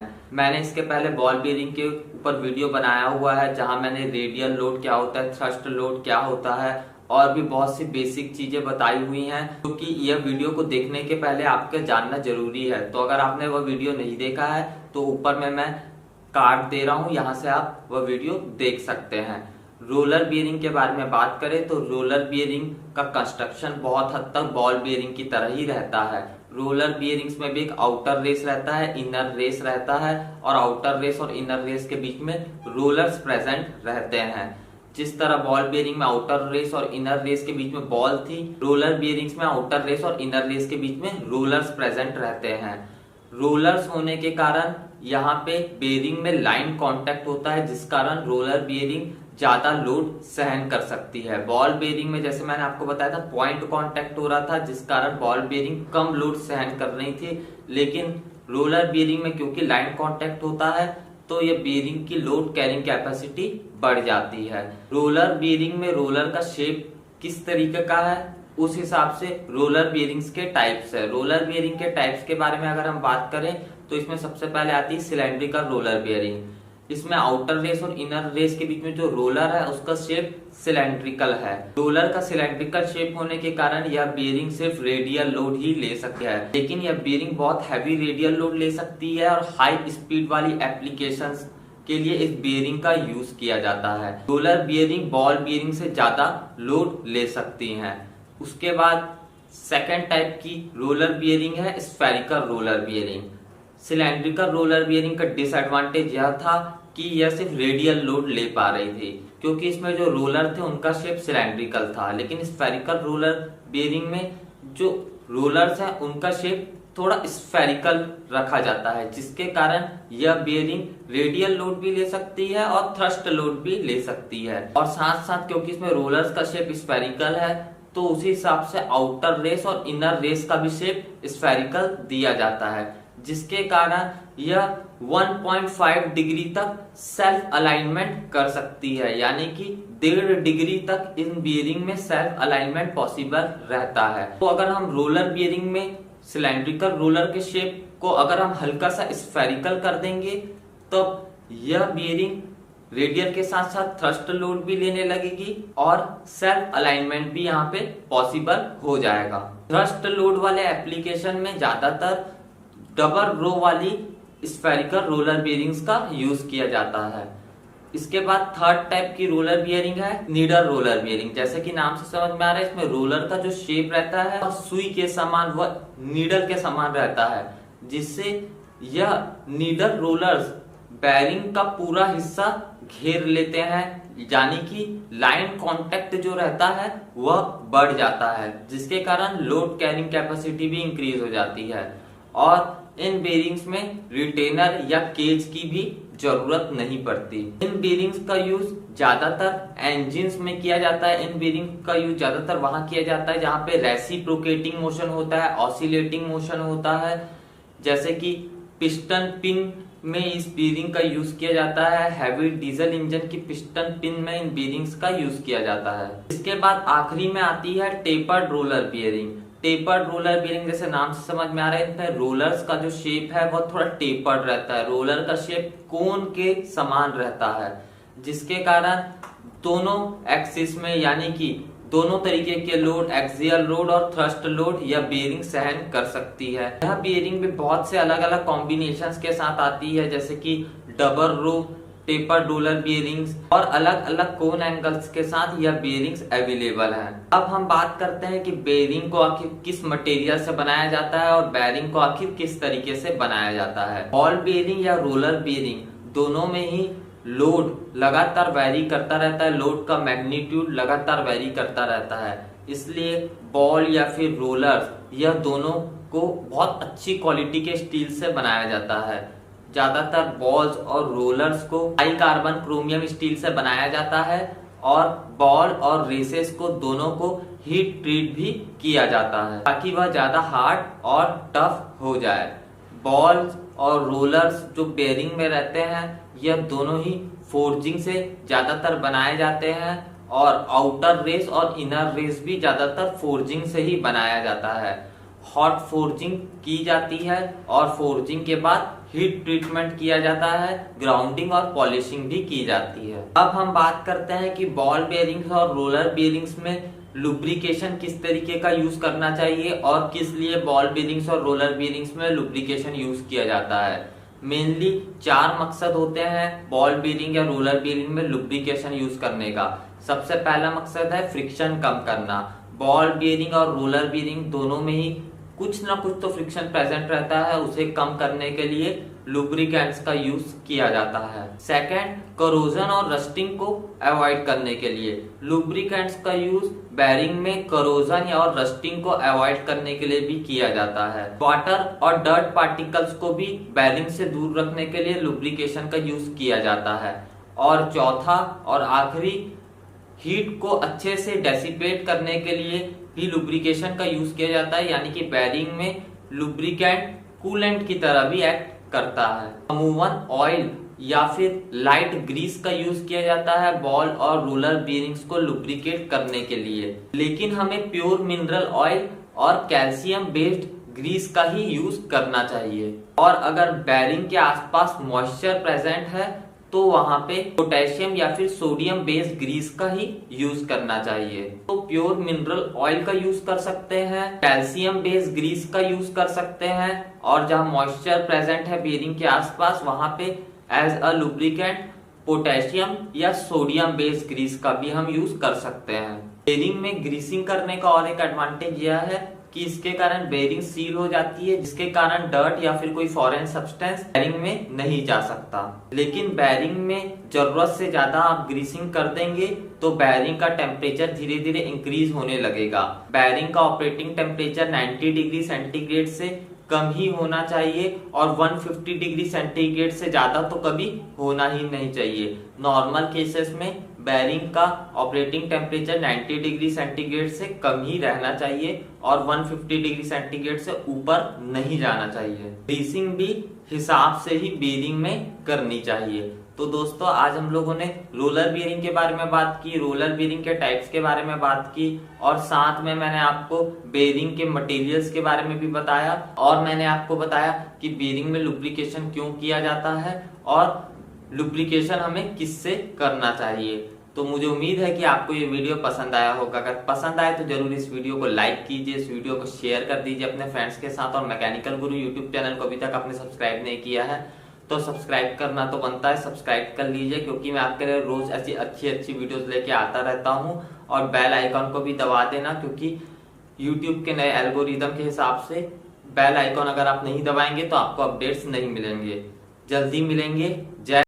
मैंने इसके पहले बॉल बेयरिंग के ऊपर वीडियो बनाया हुआ है जहां मैंने रेडियल लोड क्या होता है, थ्रस्ट लोड क्या होता है और भी बहुत सी बेसिक चीजें बताई हुई हैं, क्योंकि यह वीडियो को देखने के पहले आपको जानना जरूरी है। तो अगर आपने वह वीडियो नहीं देखा है तो ऊपर में मैं कार्ड दे रहा हूं, यहां से आप वह वीडियो देख सकते हैं। रोलर बियरिंग के बारे में बात करें तो रोलर बियरिंग का कंस्ट्रक्शन बहुत हद तक बॉल बियरिंग की तरह ही रहता है। रोलर बियरिंग्स में भी एक आउटर रेस रहता है, इनर रेस रहता है और आउटर रेस और इनर रेस के बीच में रोलर्स प्रेजेंट रहते हैं। जिस तरह बॉल बियरिंग में आउटर रेस और इनर रेस के बीच में बॉल थी, रोलर बियरिंग्स में आउटर रेस और इनर रेस के बीच में रोलर्स प्रेजेंट रहते हैं। रोलर्स होने के कारण यहाँ पे बेयरिंग में लाइन कांटेक्ट होता है, जिस कारण रोलर बियरिंग ज्यादा लोड सहन कर सकती है। बॉल बेयरिंग में जैसे मैंने आपको बताया था पॉइंट कांटेक्ट हो रहा था, जिस कारण बॉल बेयरिंग कम लोड सहन कर रही थी, लेकिन रोलर बेयरिंग में क्योंकि लाइन कांटेक्ट होता है तो ये बेयरिंग की लोड कैरिंग कैपेसिटी बढ़ जाती है। रोलर बेयरिंग में रोलर का शेप किस तरीके का है, उस हिसाब से रोलर बियरिंग्स के टाइप्स है। रोलर बियरिंग के टाइप्स के बारे में अगर हम बात करें तो इसमें सबसे पहले आती है सिलेंड्रिकल रोलर बियरिंग। इसमें आउटर रेस और इनर रेस के बीच में जो रोलर है उसका शेप सिलेंड्रिकल है। रोलर का सिलेंड्रिकल शेप होने के कारण यह बियरिंग सिर्फ रेडियल लोड ही ले सकती है, लेकिन यह बियरिंग बहुत हैवी रेडियल लोड ले सकती है और हाई स्पीड वाली एप्लीकेशंस के लिए इस बियरिंग का यूज किया जाता है। रोलर बियरिंग बॉल बियरिंग से ज्यादा लोड ले सकती हैं। उसके बाद सेकेंड टाइप की रोलर बियरिंग है spherical roller bearing. Cylindrical roller bearing का डिसएडवांटेज यह था कि यह सिर्फ रेडियल लोड ले पा रही थी, क्योंकि इसमें जो रोलर थे उनका शेप सिलेंड्रिकल था। लेकिन स्फेरिकल रोलर बियरिंग में जो रोलर्स हैं उनका शेप थोड़ा स्फेरिकल रखा जाता है, जिसके कारण यह बियरिंग रेडियल लोड भी ले सकती है और थ्रस्ट लोड भी ले सकती है। और साथ साथ क्योंकि इसमें रोलर्स का शेप स्फेरिकल है तो उसी हिसाब से आउटर रेस और इनर रेस का भी शेप स्फेरिकल दिया जाता है, जिसके कारण यह 1.5 डिग्री तक सेल्फ अलाइनमेंट कर सकती है, यानी कि 1.5 डिग्री तक इन बियरिंग में सेल्फ अलाइनमेंट पॉसिबल रहता है। तो अगर हम रोलर बियरिंग में सिलेंड्रिकल रोलर के शेप को अगर हम हल्का सा स्फेरिकल कर देंगे तो यह बियरिंग रेडियल के साथ साथ थ्रस्ट लोड भी लेने लगेगी और सेल्फ अलाइनमेंट भी यहाँ पे पॉसिबल हो जाएगा। थ्रस्ट लोड वाले एप्लीकेशन में ज्यादातर डबल रो वाली स्फेरिकल रोलर बियरिंग्स का यूज किया जाता है। इसके बाद थर्ड टाइप की रोलर बियरिंग है नीडल रोलर बियरिंग। जैसे कि नाम से समझ में आ रहा है, इसमें रोलर का जो शेप रहता है और सुई के समान व नीडल के समान रहता है, जिससे यह नीडल रोलर्स बेयरिंग का पूरा हिस्सा घेर लेते हैं, यानी कि लाइन कांटेक्ट जो रहता है वह बढ़ जाता है, जिसके कारण लोड कैरिंग कैपेसिटी भी इंक्रीज हो जाती है। और इन बेयरिंग्स में रिटेनर या केज की भी जरूरत नहीं पड़ती। इन बेयरिंग्स का यूज ज्यादातर इंजिन्स में किया जाता है। इन बेयरिंग का यूज ज्यादातर वहां किया जाता है जहां पे रेसिप्रोकेटिंग मोशन होता है, ऑसिलेटिंग मोशन होता है। जैसे कि पिस्टन पिन में इस बेयरिंग का यूज किया जाता है, हैवी डीजल इंजन की पिस्टन पिन में इन बेयरिंग्स का यूज किया जाता है। इसके बाद आखिरी में आती है tapered roller bearing. Tapered roller bearing जैसे नाम से समझ में आ रहा है, इसमें रोलर्स का जो शेप है वो थोड़ा टेपर्ड रहता है। रोलर का शेप कोन के समान रहता है, जिसके कारण दोनों एक्सिस में यानी कि दोनों तरीके के लोड, एक्सियल लोड और थ्रस्ट लोड, यह बियरिंग सहन कर सकती है। यह बियरिंग भी बहुत से अलग अलग कॉम्बिनेशंस के साथ आती है, जैसे कि double row tapered roller bearings और अलग अलग कोन एंगल्स के साथ यह बियरिंग्स अवेलेबल हैं। अब हम बात करते हैं कि बेयरिंग को आखिर किस मटेरियल से बनाया जाता है और बेयरिंग को आखिर किस तरीके से बनाया जाता है। बॉल बेयरिंग या रोलर बेयरिंग दोनों में ही लोड लगातार वैरी करता रहता है, लोड का मैग्नीट्यूड लगातार वैरी करता रहता है, इसलिए बॉल या फिर रोलर्स यह दोनों को बहुत अच्छी क्वालिटी के स्टील से बनाया जाता है। ज्यादातर बॉल्स और रोलर्स को हाई कार्बन क्रोमियम स्टील से बनाया जाता है और बॉल और रेसेस को दोनों को हीट ट्रीट भी किया जाता है ताकि वह ज्यादा हार्ड और टफ हो जाए। बॉल्स और रोलर्स जो बेयरिंग में रहते हैं यह दोनों ही फोर्जिंग से ज्यादातर बनाए जाते हैं और आउटर रेस और इनर रेस भी ज्यादातर फोर्जिंग से ही बनाया जाता है। हॉट फोर्जिंग की जाती है और फोर्जिंग के बाद हीट ट्रीटमेंट किया जाता है, ग्राउंडिंग और पॉलिशिंग भी की जाती है। अब हम बात करते हैं कि बॉल बेयरिंग्स और रोलर बेयरिंग्स में लुब्रिकेशन किस तरीके का यूज करना चाहिए और किस लिए बॉल बेयरिंग्स और रोलर बेयरिंग्स में लुब्रिकेशन यूज किया जाता है। मेनली 4 मकसद होते हैं बॉल बेयरिंग या रोलर बेयरिंग में लुब्रिकेशन यूज करने का। सबसे पहला मकसद है फ्रिक्शन कम करना। बॉल बेयरिंग और रोलर बेयरिंग दोनों में ही कुछ ना कुछ तो फ्रिक्शन प्रेजेंट रहता है, उसे कम करने के लिए लुब्रिकेंट्स का यूज किया जाता है। सेकंड, करोजन और रस्टिंग को अवॉइड करने के लिए लुब्रिकेंट्स का यूज बेयरिंग में करोजन या और रस्टिंग को अवॉइड करने के लिए भी किया जाता है। वाटर और डर्ट पार्टिकल्स को भी बेयरिंग से दूर रखने के लिए लुब्रिकेशन का यूज किया जाता है। और चौथा और आखिरी, हीट को अच्छे से डेसिपेट करने के लिए भी लुब्रिकेशन का यूज किया जाता है, यानी कि बेयरिंग में लुब्रिकेंट कूलेंट की तरह भी एक्ट करता है। अमूमन ऑयल या फिर लाइट ग्रीस का यूज किया जाता है बॉल और रोलर बेयरिंग्स को लुब्रिकेट करने के लिए, लेकिन हमें प्योर मिनरल ऑयल और कैल्शियम बेस्ड ग्रीस का ही यूज करना चाहिए। और अगर बेयरिंग के आसपास मॉइस्चर प्रेजेंट है तो वहां पे पोटेशियम या फिर सोडियम बेस्ड ग्रीस का ही यूज करना चाहिए। तो प्योर मिनरल ऑयल का यूज कर सकते हैं, कैल्शियम बेस्ड ग्रीस का यूज कर सकते हैं, और जहां मॉइस्चर प्रेजेंट है बेयरिंग के आसपास वहां पे एज अ लुब्रिकेंट पोटेशियम या सोडियम बेस्ड ग्रीस का भी हम यूज कर सकते हैं। बेयरिंग में ग्रीसिंग करने का और एक एडवांटेज यह है कि इसके कारण बेयरिंग सील हो जाती है, जिसके कारण डर्ट या फिर कोई फॉरेन सब्सटेंस बेयरिंग में नहीं जा सकता। लेकिन बेयरिंग में जरूरत से ज्यादा आप ग्रीसिंग कर देंगे तो बेयरिंग का टेम्परेचर धीरे धीरे इंक्रीज होने लगेगा। बेयरिंग का ऑपरेटिंग टेम्परेचर 90 डिग्री सेंटीग्रेड से कम ही होना चाहिए और 150 डिग्री सेंटीग्रेड से ज्यादा तो कभी होना ही नहीं चाहिए। नॉर्मल केसेस में बेयरिंग का ऑपरेटिंग टेम्परेचर 90 डिग्री सेंटीग्रेड से कम ही रहना चाहिए और 150 डिग्री सेंटीग्रेड से ऊपर नहीं जाना चाहिए। ग्रीसिंग भी हिसाब से ही बेयरिंग में करनी चाहिए। तो दोस्तों, आज हम लोगों ने रोलर बेयरिंग के बारे में बात की, रोलर बेयरिंग के टाइप्स के बारे में बात की, और साथ में मैंने आपको बेयरिंग के मटेरियल्स के बारे में भी बताया, और मैंने आपको बताया कि बेयरिंग में लुब्रिकेशन क्यों किया जाता है और लुब्रिकेशन हमें किससे करना चाहिए। तो मुझे उम्मीद है कि आपको ये वीडियो पसंद आया होगा। अगर पसंद आए तो जरूर इस वीडियो को लाइक कीजिए, इस वीडियो को शेयर कर दीजिए अपने फ्रेंड्स के साथ, और मैकेनिकल गुरु यूट्यूब चैनल को अभी तक आपने सब्सक्राइब नहीं किया है तो सब्सक्राइब करना तो बनता है, सब्सक्राइब कर लीजिए, क्योंकि मैं आपके लिए रोज ऐसी अच्छी वीडियोस लेके आता रहता हूँ। और बेल आइकॉन को भी दबा देना, क्योंकि यूट्यूब के नए एल्गोरिदम के हिसाब से बेल आइकॉन अगर आप नहीं दबाएंगे तो आपको अपडेट्स नहीं मिलेंगे। जल्दी मिलेंगे। जय